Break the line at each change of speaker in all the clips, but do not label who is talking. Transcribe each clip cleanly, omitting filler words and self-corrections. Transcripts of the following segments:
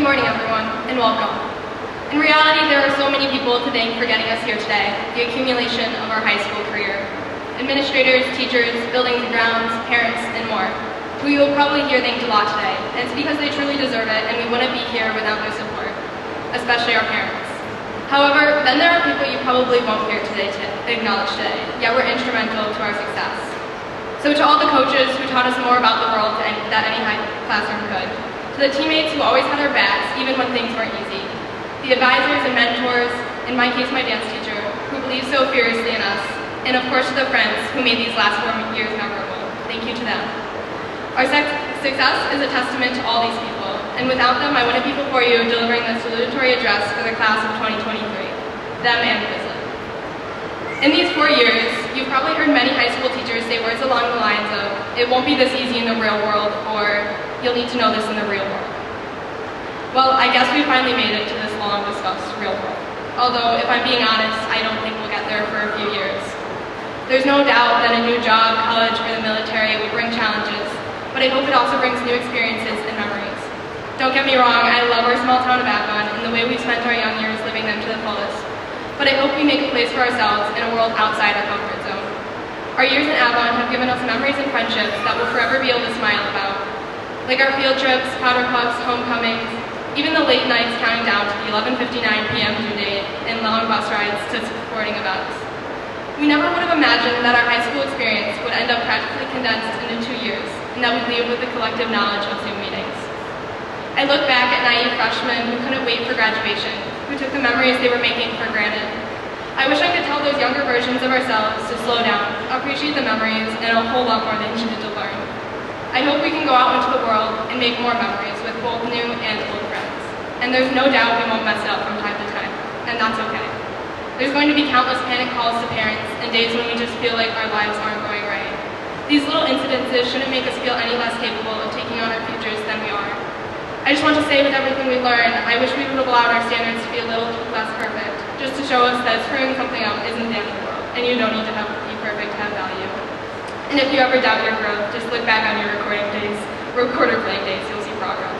Good morning, everyone, and welcome. In reality, there are so many people to thank for getting us here today, the accumulation of our high school career. Administrators, teachers, buildings and grounds, parents, and more, who you will probably hear thanked a lot today, and it's because they truly deserve it, and we wouldn't be here without their support, especially our parents. However, then there are people you probably won't hear today to acknowledge today, yet were instrumental to our success. So to all the coaches who taught us more about the world than any high classroom could, to the teammates who always had our backs, even when things weren't easy, the advisors and mentors, in my case my dance teacher, who believed so fiercely in us, and of course to the friends who made these last 4 years memorable. Thank you to them. Our success is a testament to all these people, and without them I wouldn't be before you delivering the salutatory address for the class of 2023, them and Quizlet. In these 4 years, you've probably heard many high school teachers say words along the lines of, "It won't be this easy in the real world," or "You'll need to know this in the real world." Well, I guess we finally made it to this long-discussed real world. Although, if I'm being honest, I don't think we'll get there for a few years. There's no doubt that a new job, college, or the military will bring challenges, but I hope it also brings new experiences and memories. Don't get me wrong, I love our small town of Avon and the way we've spent our young years living them to the fullest, but I hope we make a place for ourselves in a world outside our comfort zone. Our years in Avon have given us memories and friendships that we'll forever be able to smile about. Like our field trips, powder puffs, homecomings, even the late nights counting down to the 11:59 p.m. due date and long bus rides to sporting events. We never would have imagined that our high school experience would end up practically condensed into 2 years, and that we'd leave with the collective knowledge of Zoom meetings. I look back at naive freshmen who couldn't wait for graduation, who took the memories they were making for granted. I wish I could tell those younger versions of ourselves to slow down, appreciate the memories, and a whole lot more they needed to learn. I hope we can go out into the world and make more memories with both new and old friends. And there's no doubt we won't mess it up from time to time, and that's okay. There's going to be countless panic calls to parents and days when we just feel like our lives aren't going right. These little incidences shouldn't make us feel any less capable of taking on our futures than we are. I just want to say with everything we learned, I wish we would have allowed our standards to be a little less perfect, just to show us that screwing something up isn't the end of the world, and you don't need to be perfect to have value. And if you ever doubt your growth, just look back on your recorder playing days, you'll see progress.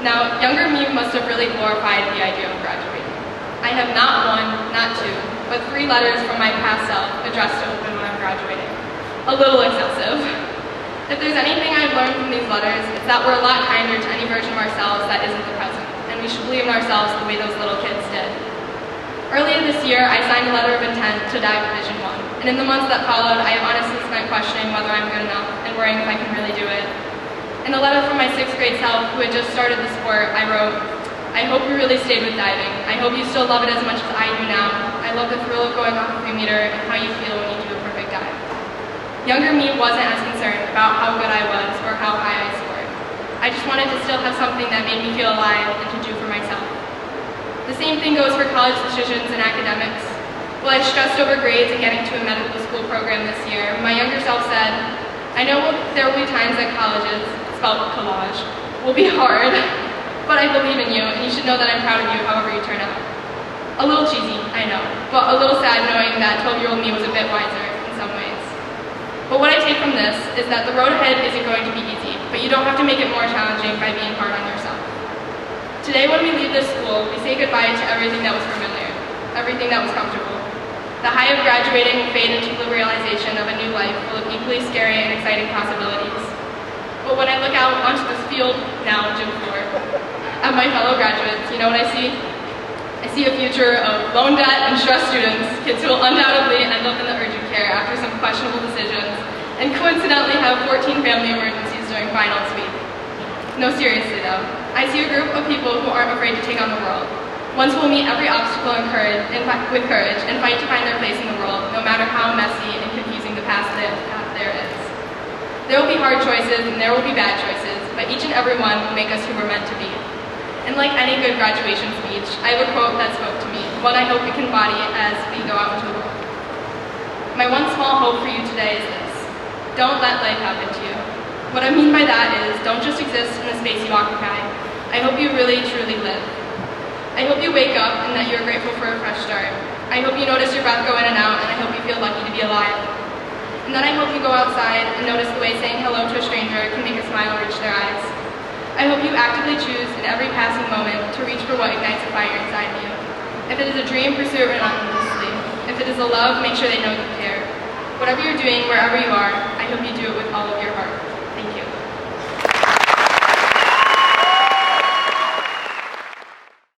Now, younger me must have really glorified the idea of graduating. I have not 1, not 2, but 3 letters from my past self addressed to open when I'm graduating. A little excessive. If there's anything I've learned from these letters, it's that we're a lot kinder to any version of ourselves that isn't the present, and we should believe in ourselves the way those little kids did. Earlier this year, I signed a letter of intent to dive Division I, and in the months that followed, I have honestly spent questioning whether I'm good enough and worrying if I can really do it. In a letter from my 6th grade self, who had just started the sport, I wrote, "I hope you really stayed with diving. I hope you still love it as much as I do now. I love the thrill of going off a 3-meter and how you feel when you do a perfect dive." Younger me wasn't as concerned about how good I was or how high I scored. I just wanted to still have something that made me feel alive and to do for myself. The same thing goes for college decisions and academics. While I stressed over grades and getting to a medical school program this year, my younger self said, "I know there will be times that colleges, spelled collage, will be hard, but I believe in you, and you should know that I'm proud of you however you turn out." A little cheesy, I know, but a little sad knowing that 12-year-old me was a bit wiser in some ways. But what I take from this is that the road ahead isn't going to be easy, but you don't have to make it more challenging by being hard on yourself. Today when we leave this school, we say goodbye to everything that was familiar, everything that was comfortable. The high of graduating will fade into the realization of a new life full of equally scary and exciting possibilities. But when I look out onto this field, now gym floor, at my fellow graduates, you know what I see? I see a future of loan debt and stressed students, kids who will undoubtedly end up in the urgent care after some questionable decisions, and coincidentally have 14 family emergencies during finals week. No, seriously though, I see a group of people who aren't afraid to take on the world. Ones who will meet every obstacle with courage and fight to find their place in the world, no matter how messy and confusing the path there is. There will be hard choices and there will be bad choices, but each and every one will make us who we're meant to be. And like any good graduation speech, I have a quote that spoke to me, one I hope we can embody as we go out into the world. My one small hope for you today is this: don't let life happen to you. What I mean by that is, don't just exist in the space you occupy. I hope you really, truly live. I hope you wake up and that you're grateful for a fresh start. I hope you notice your breath go in and out, and I hope you feel lucky to be alive. And then I hope you go outside and notice the way saying hello to a stranger can make a smile reach their eyes. I hope you actively choose in every passing moment to reach for what ignites a fire inside you. If it is a dream, pursue it relentlessly. If it is a love, make sure they know you care. Whatever you're doing, wherever you are, I hope you do it with all of your heart.